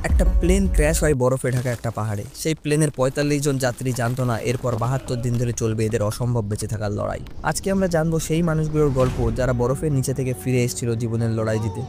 একটা plane crash হয় বরফে ঢাকা একটা পাহাড়ে। সেই প্লেনের ৪৫ জন যাত্রী জানতো না এরপর ৭২ দিন ধরে চলবে এদের অসম্ভব বেঁচে থাকার লড়াই। আজকে আমরা জানবো সেই মানুষগুলোর গল্প যারা বরফের নিচে থেকে ফিরে এসেছিল জীবনের লড়াই জিতে।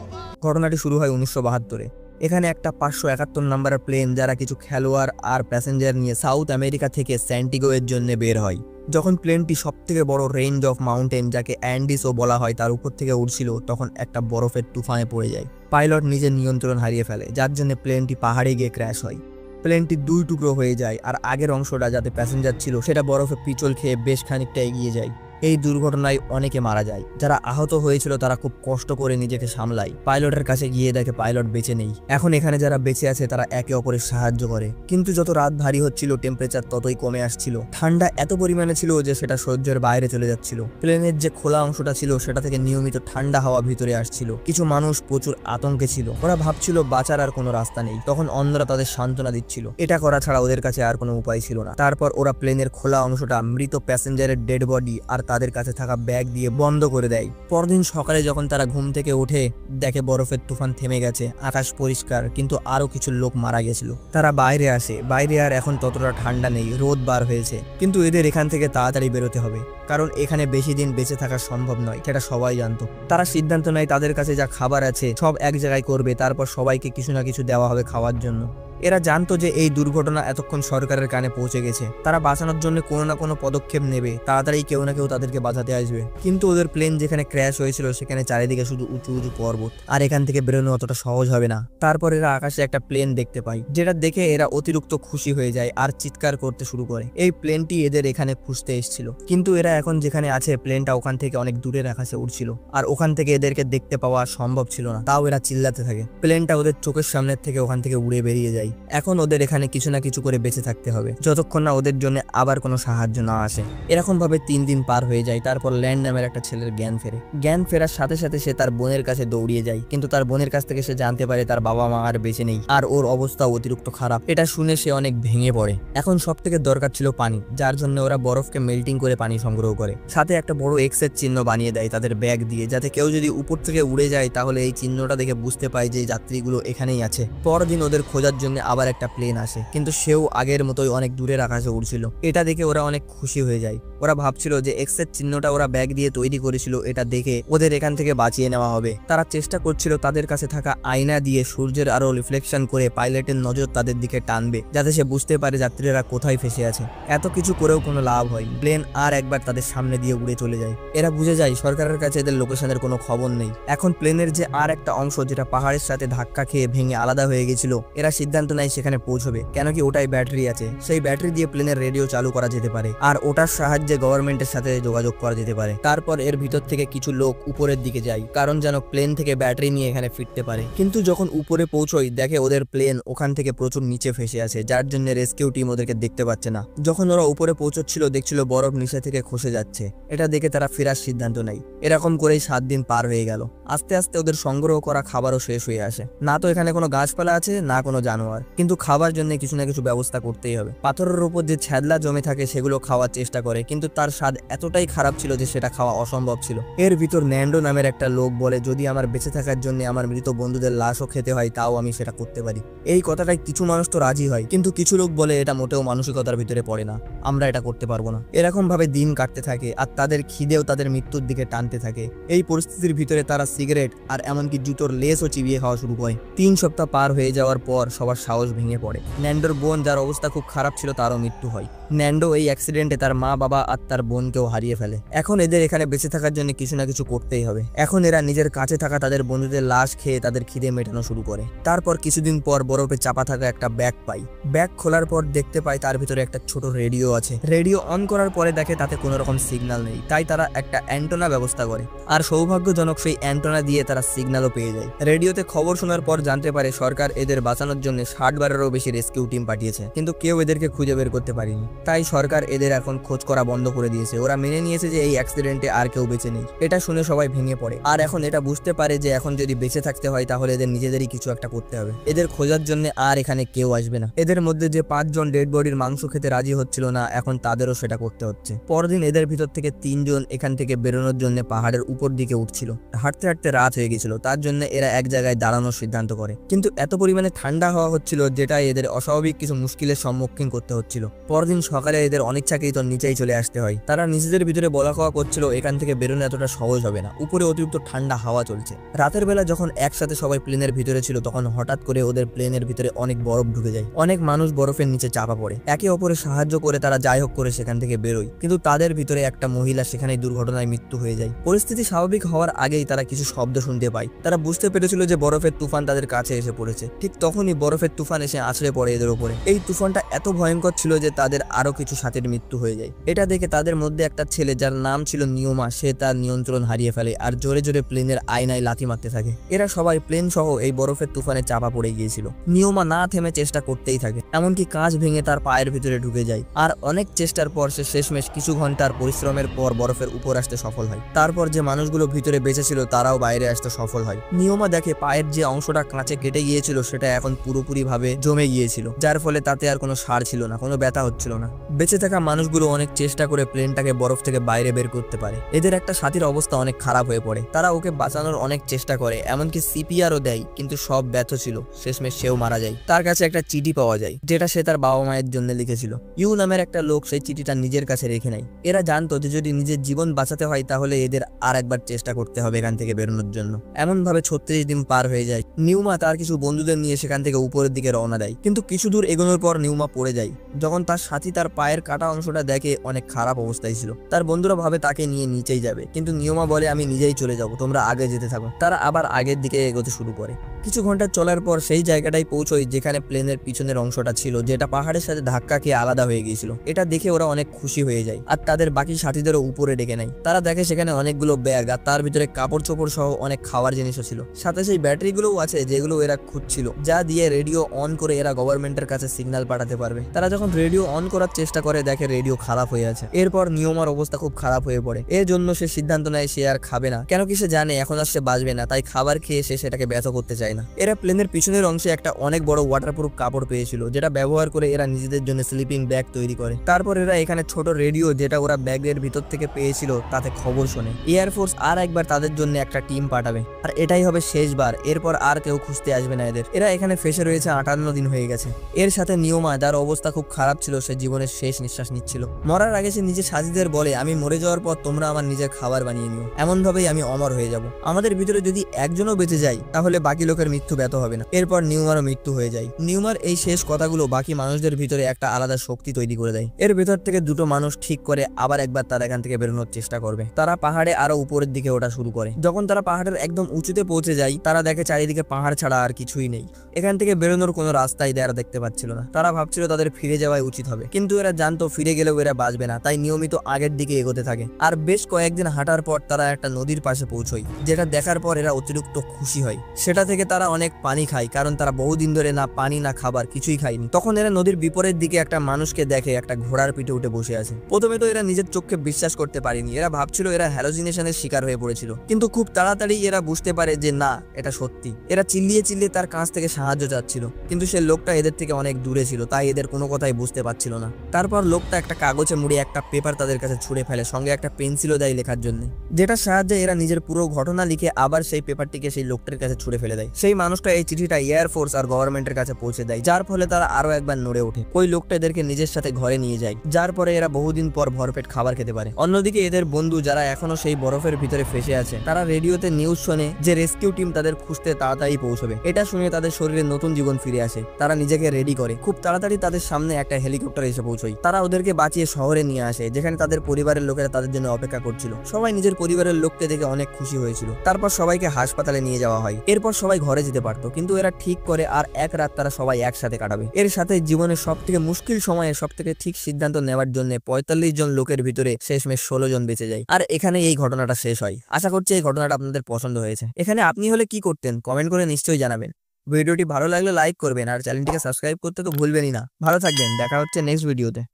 ঘটনাটি শুরু হয় ১৯৭২-এ। এখানে একটা ৫৭১ নম্বরের প্লেন যারা কিছু খেলোয়াড় আর প্যাসেঞ্জার নিয়ে সাউথ আমেরিকা থেকে স্যান্টিগো এর জন্য বের হয়। যখন প্লেনটি সবথেকে বড় রেঞ্জ অফ মাউন্টেন যাকে অ্যান্ডিসও বলা হয় তার উপর থেকে উড়ছিল, তখন একটা বরফের তুফানে পড়ে যায়। পাইলট নিজের নিয়ন্ত্রণ হারিয়ে ফেলে, যার জন্য প্লেনটি পাহাড়ে গিয়ে ক্র্যাশ হয়। প্লেনটি দুই টুকরো হয়ে যায় আর আগের অংশটা যাতে প্যাসেঞ্জার ছিল সেটা বরফে পিছল খেয়ে বেশ খানিকটা এগিয়ে যায়। এই দুর্ঘটনায় অনেকে মারা যায়। যারা আহত হয়েছিল তারা খুব কষ্ট করে নিজেকে সামলায়। পাইলটের কাছে গিয়ে দেখে পাইলট বেঁচে নেই। এখন এখানে যারা বেঁচে আছে তারা একে অপরের সাহায্য করে, কিন্তু যত রাত ভারী হচ্ছিল টেম্পারেচার ততই কমে আসছিল। ঠান্ডা এত পরিমাণে ছিল যে সেটা সহ্যের বাইরে চলে যাচ্ছিল। প্লেনের যে খোলা অংশটা ছিল সেটা থেকে নিয়মিত ঠান্ডা হাওয়া ভিতরে আসছিল। কিছু মানুষ প্রচুর আতঙ্কে ছিল, ওরা ভাবছিল বাঁচার আর কোনো রাস্তা নেই। তখন অন্যরা তাদের সান্ত্বনা দিচ্ছিল, এটা করা ছাড়া ওদের কাছে আর কোনো উপায় ছিল না। তারপর ওরা প্লেনের খোলা অংশটা মৃত প্যাসেঞ্জারের ডেড বডি আর তাদের কাছে থাকা ব্যাগ দিয়ে বন্ধ করে দেয়। পরদিন সকালে যখন তারা ঘুম থেকে ওঠে দেখে বরফের তুফান থেমে গেছে, আকাশ পরিষ্কার, কিন্তু আরো কিছু লোক মারা গেছিল। তারা বাইরে আসে, বাইরে আর এখন ততটা ঠান্ডা নেই, রোদ বার হয়েছে, কিন্তু এদের এখান থেকে তাড়াতাড়ি বেরোতে হবে, কারণ এখানে বেশি দিন বেঁচে থাকা সম্ভব নয়, সেটা সবাই জানতো। তারা সিদ্ধান্ত নেয় তাদের কাছে যা খাবার আছে সব এক জায়গায় করবে, তারপর সবাইকে কিছু না কিছু দেওয়া হবে খাওয়ার জন্য। এরা জানতো যে এই দুর্ঘটনা এতক্ষণ সরকারের কানে পৌঁছে গেছে, তারা বাঁচানোর জন্য কোনো না কোনো পদক্ষেপ নেবে, তাড়াতাড়ি কেউ না কেউ তাদেরকে বাঁচাতে আসবে। কিন্তু ওদের প্লেন যেখানে ক্র্যাশ হয়েছিল সেখানে চারিদিকে শুধু উঁচু উঁচু পর্বত, আর এখান থেকে বেরোনো অতটা সহজ হবে না। তারপর এরা আকাশে একটা প্লেন দেখতে পায়, যেটা দেখে এরা অতিরিক্ত খুশি হয়ে যায় আর চিৎকার করতে শুরু করে। এই প্লেনটি এদের এখানে খুঁজতে এসেছিল, কিন্তু এরা এখন যেখানে আছে প্লেনটা ওখান থেকে অনেক দূরের আকাশে উড়ছিল, আর ওখান থেকে এদেরকে দেখতে পাওয়া সম্ভব ছিল না। তাও এরা চিল্লাতে থাকে। প্লেনটা ওদের চোখের সামনের থেকে ওখান থেকে উড়ে বেরিয়ে যায়। এখন ওদের এখানে কিছু না কিছু করে বেঁচে থাকতে হবে, যতক্ষণ না ওদের জন্য আবার কোনো সাহায্য না আসে। এরকম ভাবে ৩ দিন পার হয়ে যায়। তারপর ল্যান্ড নামের একটা ছেলের জ্ঞান ফেরে। জ্ঞান ফেরার সাথে সাথে সে তার বোনের কাছে দৌড়িয়ে যায়, কিন্তু তার বোনের কাছ থেকে সে জানতে পারে তার বাবা মা আর বেঁচে নেই, আর ওর অবস্থা অতিরিক্ত খারাপ। এটা শুনে সে অনেক ভেঙে পড়ে। এখন সব থেকে দরকার ছিল পানি, যার জন্য ওরা বরফকে মেল্টিং করে পানি সংগ্রহ করে। সাথে একটা বড় এক্সের চিহ্ন বানিয়ে দেয় তাদের ব্যাগ দিয়ে, যাতে কেউ যদি উপর থেকে উড়ে যায় তাহলে এই চিহ্নটা দেখে বুঝতে পায় যে যাত্রীগুলো এখানেই আছে। পরদিন ওদের খোঁজার জন্য আবার একটা প্লেন আসে, কিন্তু সেও আগের মতোই অনেক দূরের আকাশে উড়ছিল। এটা দেখে ওরা অনেক খুশি হয়ে যায়। ওরা ভাবছিল যে এক্সের চিহ্নটা ওরা ব্যাগ দিয়ে তৈরি করেছিল, এটা দেখে ওদের এখান থেকে বাঁচিয়ে নেওয়া হবে। তারা চেষ্টা করছিল তাদের কাছে থাকা আয়না দিয়ে সূর্যের আলো রিফ্লেকশন করে পাইলটের নজর তাদের দিকে টানবে, যাতে সে বুঝতে পারে যাত্রীরা কোথায় ফেসে আছে। এত কিছু করেও কোনো লাভ হয়নি। প্লেন আর একবার তাদের সামনে দিয়ে উড়ে চলে যায়। এরা বুঝে যায় সরকারের কাছে এদের লোকেশনের কোনো খবর নেই। এখন প্লেনের যে আর একটা অংশ যেটা পাহাড়ের সাথে ধাক্কা খেয়ে ভেঙে আলাদা হয়ে গেছিল, এরা সিদ্ধান্ত নেয় সেখানে পৌঁছবে, কেন কি ওটাই ব্যাটারি আছে। সেই ব্যাটারি দিয়ে প্লেনের রেডিও চালু করা যেতে পারে, আর ওটার সাহায্যে গভর্নমেন্টের সাথে যোগাযোগ করা যেতে পারে। তারপর এর ভিতর থেকে কিছু লোক উপরের দিকে যায়, কারণ যেন প্লেন থেকে ব্যাটারি নিয়ে এখানে ফিরতে পারে। কিন্তু যখন উপরে পৌঁছয় দেখে ওদের প্লেন ওখান থেকে প্রচুর নিচে ফেসে আছে, যার জন্য রেস্কিউ টিম ওদেরকে দেখতে পাচ্ছে না। যখন ওরা উপরে পৌঁছচ্ছিল দেখছিল বরফ নিচে থেকে খসে যাচ্ছে। এটা দেখে তারা ফেরার সিদ্ধান্ত নেয়। এরকম করেই ৭ দিন পার হয়ে গেল। আস্তে আস্তে ওদের সংগ্রহ করা খাবারও শেষ হয়ে আসে। না তো এখানে কোনো গাছপালা আছে, না কোনো জানোয়ার, কিন্তু খাবার জন্য কিছু না কিছু ব্যবস্থা করতেই হবে। পাথরের উপর যে ছ্যাদলা জমে থাকে সেগুলো খাওয়ার চেষ্টা করে, কিন্তু তার স্বাদ এতটাই খারাপ ছিল যে সেটা খাওয়া অসম্ভব ছিল। এর ভিতর ন্যান্ডো নামের একটা লোক বলে, যদি আমার বেঁচে থাকার জন্য আমার মৃত বন্ধুদের লাশও খেতে হয় তাও আমি সেটা করতে পারি। এই কথাটাই কিছু মানুষ তো রাজি হয়, কিন্তু কিছু লোক বলে এটা মোটেও মানসিকতার ভিতরে পড়ে না, আমরা এটা করতে পারবো না। এরকম ভাবে দিন কাটতে থাকে আর তাদের খিদেও তাদের মৃত্যুর দিকে টানতে থাকে। এই পরিস্থিতির ভিতরে তারা সিগারেট আর এমনকি জুতোর লেসও চিবিয়ে খাওয়া শুরু করে। ৩ সপ্তাহ পার হয়ে যাওয়ার পর সবার সাহস ভেঙে পড়ে। ন্যান্ডোর বোন, যার অবস্থা খুব খারাপ ছিল, তারও মৃত্যু হয়। ন্যান্ডো এই অ্যাক্সিডেন্টে তার মা বাবা আর তার বোনকেও হারিয়ে ফেলে। এখন এদের এখানে বেঁচে থাকার জন্য কিছু না কিছু করতেই হবে। এখন এরা নিজের কাছে থাকা তাদের বন্ধুদের লাশ খেয়ে তাদের খিদে মেটানো শুরু করে। তারপর কিছুদিন পর বরফে চাপা থাকা একটা ব্যাগ পাই। ব্যাগ খোলার পর দেখতে পায় তার ভিতরে একটা ছোট রেডিও আছে। রেডিও অন করার পরে দেখে তাতে কোনো রকম সিগন্যাল নেই, তাই তারা একটা অ্যান্টেনা ব্যবস্থা করে, আর সৌভাগ্যজনক সেই অ্যান্টেনা দিয়ে তারা সিগন্যালও পেয়ে যায়। রেডিওতে খবর শোনার পর জানতে পারে সরকার এদের বাঁচানোর জন্য ৬০ বারেরও বেশি রেস্কিউ টিম পাঠিয়েছে, কিন্তু কেউ এদেরকে খুঁজে বের করতে পারেনি। তাই সরকার এদের এখন খোঁজ করা বন্ধ বন্ধ করে দিয়েছে। ওরা মেনে নিয়েছে যে এই অ্যাক্সিডেন্টে আর কেউ বেঁচে নেই। এটা শুনে সবাই ভেঙে পড়ে আর এখন এটা বুঝতে পারে যে এখন যদি বেঁচে থাকতে হয় তাহলে এদের নিজেদেরই কিছু একটা করতে হবে। এদের খোঁজার জন্য আর এখানে কেউ আসবে না। এদের মধ্যে যে 5 জন ডেড বডির মাংস খেতে রাজি হচ্ছিল না, এখন তাদেরও সেটা করতে হচ্ছে। পরদিন এদের ভিতর থেকে 3 জন এখান থেকে বেরোনোর জন্য পাহাড়ের উপর দিকে উঠছিল। হাঁটতে হাঁটতে রাত হয়ে গেছিল, তার জন্য এরা এক জায়গায় দাঁড়ানোর সিদ্ধান্ত করে। কিন্তু এত পরিমাণে ঠান্ডা হওয়া হচ্ছিল যেটা এদের অস্বাভাবিক কিছু মুশকিলের সম্মুখীন করতে হচ্ছিল। পরদিন সকালে এদের অনিচ্ছাকৃত নিচেই চলে আসতে হয়। তারা নিজেদের ভিতরে বলা কওয়া করছিল এখান থেকে বেরোনো এতটা সহজ হবে না, উপরে অতিরিক্ত ঠান্ডা হাওয়া চলছে। রাতের বেলা যখন একসাথে সবাই প্লেনের ভিতরে ছিল তখন হঠাৎ করে ওদের প্লেনের ভিতরে অনেক বরফ ঢুকে যায়। অনেক মানুষ বরফের নিচে চাপা পড়ে। একে অপরের সাহায্য করে তারা যাই হোক করে সেখান থেকে বেরোয়, কিন্তু তাদের ভিতরে একটা মহিলা সেখানেই দুর্ঘটনায় মৃত্যু হয়ে যায়। পরিস্থিতি স্বাভাবিক হওয়ার আগেই তারা কিছু শব্দ শুনতে পায়। তারা বুঝতে পেরেছিল যে বরফের তুফান তাদের কাছে এসে পড়েছে। ঠিক তখনই বরফের তুফান এসে আছড়ে পড়ে এদের উপরে। এই তুফানটা এত ভয়ঙ্কর ছিল যে তাদের আরো কিছু সাথীর মৃত্যু হয়ে যায়। এটা দেখে তাদের মধ্যে একটা ছেলে যার নাম ছিল নিয়মা, সে তার নিয়ন্ত্রণ হারিয়ে ফেলে আর জোরে জোরে প্লেনের আয়নায় লাথি মারতে থাকে। এরা সবাই প্লেন সহ এই বরফের তুফানে চাপা পড়ে গিয়েছিল। নিয়মা না থেমে চেষ্টা করতেই থাকে, এমনকি কাঁচ ভেঙে তার পায়ের ভিতরে ঢুকে যায়। আর অনেক চেষ্টার পর সে শেষমেশ কিছু ঘন্টার পরিশ্রমের পর বরফের উপর আসতে সফল হয়। তারপর যে মানুষগুলো ভিতরে বেঁচে ছিল তারাও বাইরে আসতে সফল হয়। নিয়মা দেখে পায়ের যে অংশটা কাঁচে কেটে গিয়েছিল সেটা এখন পুরোপুরি ভাবে জমে গিয়েছিল, যার ফলে তাতে আর কোনো সার ছিল না, কোনো ব্যথা হচ্ছিল না। বেঁচে থাকা মানুষগুলো অনেক চেষ্টা করে প্লেনটাকে বরফ থেকে বাইরে বের করতে পারে। এদের একটা সাথীর অবস্থা অনেক খারাপ হয়ে পড়ে। তারা ওকে বাঁচানোর অনেক চেষ্টা করে, এমনকি সিপিআরও দেয়, কিন্তু সব ব্যর্থ ছিল। শেষমেশ সেও মারা যায়। তার কাছে একটা চিঠি পাওয়া যায় যেটা সে তার বাবা মায়ের জন্য লিখেছিল। ইউ নামের একটা লোক সেই চিঠিটা নিজের কাছে রেখে নেয়। এরা জানতো যে যদি নিজের জীবন বাঁচাতে হয় তাহলে এদের আর একবার চেষ্টা করতে হবে এখান থেকে বেরোনোর জন্য। এমন ভাবে 36 দিন পার হয়ে যায়। নিউমা তার কিছু বন্ধুদের নিয়ে সেখান থেকে উপরের দিকে রওনা দেয়, কিন্তু কিছু দূর এগোনোর পর নিউমা পড়ে যায়। যখন তার সাথী তার পায়ের কাটা অংশটা দেখে অনেক খারাপ অবস্থায় ছিল। তার বন্ধুরা ভাবে তাকে নিয়ে নিচেই যাবে, কিন্তু নিয়মা বলে আমি নিজেই চলে যাব, তোমরা আগে যেতে থাকো। তারা আবার আগের দিকে এগোতে শুরু করে। কিছু ঘন্টা চলার পর সেই জায়গাটাই পৌঁছয় যেখানে প্লেনের পিছনের অংশটা ছিল, যেটা পাহাড়ের সাথে ধাক্কা খেয়ে আলাদা হয়ে গিয়েছিল। এটা দেখে ওরা অনেক খুশি হয়ে যায় আর তাদের বাকি সাথীদেরও উপরে ডেকে নেয়। তারা দেখে সেখানে অনেকগুলো ব্যাগ আর তার ভিতরে কাপড় চোপড় সহ অনেক খাওয়ার জিনিসও ছিল। সাথে সেই ব্যাটারিগুলোও আছে যেগুলো এরা খুঁজছিল, যা দিয়ে রেডিও অন করে এরা গভর্নমেন্টের কাছে সিগন্যাল পাঠাতে পারবে। তারা যখন রেডিও অন করার চেষ্টা করে দেখে রেডিও খারাপ হয়ে আছে। এরপর নিয়মার অবস্থা খুব খারাপ হয়ে পড়ে। এর জন্য সে সিদ্ধান্ত নেয় সে আর খাবে না, কেন কি সে জানে এখন আর সে বাঁচবে না, তাই খাবার খেয়ে সে সেটাকে ব্যর্থ করতে চায় না। এরা প্লেনের পিছনের অংশে একটা অনেক বড় ওয়াটারপ্রুফ কাপড় পেয়েছিল, যেটা ব্যবহার করে এরা নিজেদের জন্য স্লিপিং ব্যাগ তৈরি করে। তারপর এরা এখানে ছোট রেডিও যেটা ওরা ব্যাগের ভিতর থেকে পেয়েছিল তাতে খবর শোনে। এয়ারফোর্স আর একবার তাদের জন্য একটা টিম পাঠাবে আর এটাই হবে শেষবার। এরপর আর কেউ খুঁজতে আসবে না এদের। এরা এখানে ফেসে রয়েছে 58 দিন হয়ে গেছে। এর সাথে নিয়মা, যার অবস্থা খুব খারাপ ছিল, সে জীবনের শেষ নিঃশ্বাস নিচ্ছিল। মরার আগে সে নিজের সাথীদের বলে আমি মরে যাওয়ার পর তোমরা আমার নিজের খাবার বানিয়ে নিও, এমন ভাবেই আমি অমর হয়ে যাব। আমাদের ভিতরে যদি একজনও বেঁচে যায় তাহলে বাকি লোকের মৃত্যু ব্যর্থ হবে না। এরপর নিউমারও মৃত্যু হয়ে যায়। নিউমার এই শেষ কথাগুলো বাকি মানুষদের ভিতরে একটা আলাদা শক্তি তৈরি করে দেয়। এর ভেতর থেকে দুটো মানুষ ঠিক করে আবার একবার তারা এখান থেকে বেরোনোর চেষ্টা করবে। তারা পাহাড়ে আরো উপরের দিকে ওঠা শুরু করে। যখন তারা পাহাড়ের একদম উঁচুতে পৌঁছে যায় তারা দেখে চারিদিকে পাহাড় ছাড়া আর কিছুই নেই। এখান থেকে বেরোনোর কোনো রাস্তাই তারা দেখতে পাচ্ছিল না। তারা ভাবছিল তাদের ফিরে যাওয়াই উচিত হবে, কিন্তু এরা জানতো ফিরে গেলেও এরা বাঁচবে না, তাই নিয়মিত আগের দিকে এগোতে থাকে। আর বেশ কয়েকদিন হাঁটার পর তারা একটা নদীর পাশে পৌঁছয়, যেটা দেখার পর এরা অতিরিক্ত খুশি হয়। সেটা থেকে তারা অনেক পানি খায়, কারণ তারা বহুদিন ধরে না পানি না খাবার কিছুই খায়নি। তখন এরা নদীর বিপরীত দিকে একটা মানুষকে দেখে একটা ঘোড়ার পিঠে উঠে বসে আছে। প্রথমে তো এরা নিজের চোখকে বিশ্বাস করতে পারেনি। এরা ভাবছিল এরা হ্যালোজিনেশনের শিকার হয়ে পড়েছিল, কিন্তু খুব তাড়াতাড়ি এরা বুঝতে পারে যে না, এটা সত্যি। এরা চিল্লিয়ে চিল্লিয়ে তার কাছ থেকে সাহায্য চাচ্ছিল, কিন্তু সে লোকটা এদের থেকে অনেক দূরে ছিল, তাই এদের কোনো কথাই বুঝতে পারছিল না। তারপর লোকটা একটা কাগজে মুড়ে একটা পেপার তাদের কাছে ছুঁড়ে ফেলে, সঙ্গে একটা পেন্সিলও দেয় লেখার জন্য, যেটার সাহায্যে এরা নিজের পুরো ঘটনা লিখে আবার সেই পেপারটিকে সেই লোকটার কাছে ছুঁড়ে ফেলে দেয়। সেই মানুষটা এই চিঠিটা এয়ারফোর্স আর গভর্নমেন্টের কাছে পৌঁছে দেয়, যার ফলে তারা আরো একবার নড়ে ওঠে। ওই লোকটা এদেরকে নিজের সাথে ঘরে নিয়ে যায়, যার পরে এরা বহুদিন পর ভরপেট খাবার খেতে পারে। অন্যদিকে এদের বন্ধু যারা এখনো সেই বরফের ভিতরে ফেসে আছে, তারা রেডিওতে নিউজ শোনে যে রেস্কিউ টিম তাদের খুঁজতে তাড়াতাড়ি পৌঁছবে। এটা শুনে তাদের শরীরে নতুন জীবন ফিরে আসে। তারা নিজেকে রেডি করে। খুব তাড়াতাড়ি তাদের সামনে একটা হেলিকপ্টার এসে পৌঁছয়। তারা ওদেরকে বাঁচিয়ে শহরে নিয়ে আসে, যেখানে তাদের পরিবারের লোকেরা তাদের জন্য অপেক্ষা করছিল। সবাই নিজের পরিবারের লোককে দেখে অনেক খুশি হয়েছিল। তারপর সবাইকে হাসপাতালে নিয়ে যাওয়া হয়। এরপর সবাই ঘরে যেতে পারতো, কিন্তু এরা ঠিক করে আর এক রাত তারা সবাই একসাথে কাটাবে। এর সাথে জীবনের সব থেকে মুশকিল সময়ে সব থেকে ঠিক সিদ্ধান্ত নেওয়ার জন্য 45 জন লোকের ভিতরে শেষমেশ 16 জন বেঁচে যায়। আর এখানে এই ঘটনাটা শেষ হয়। আশা করছি এই ঘটনাটা আপনাদের পছন্দ হয়েছে। এখানে আপনি হলে কি করতেন কমেন্ট করে নিশ্চয়ই জানাবেন। ভিডিওটি ভালো লাগলে লাইক করবেন আর চ্যানেলটিকে সাবস্ক্রাইব করতে তো ভুলবেনই না। ভালো থাকবেন, দেখা হচ্ছে নেক্সট ভিডিওতে।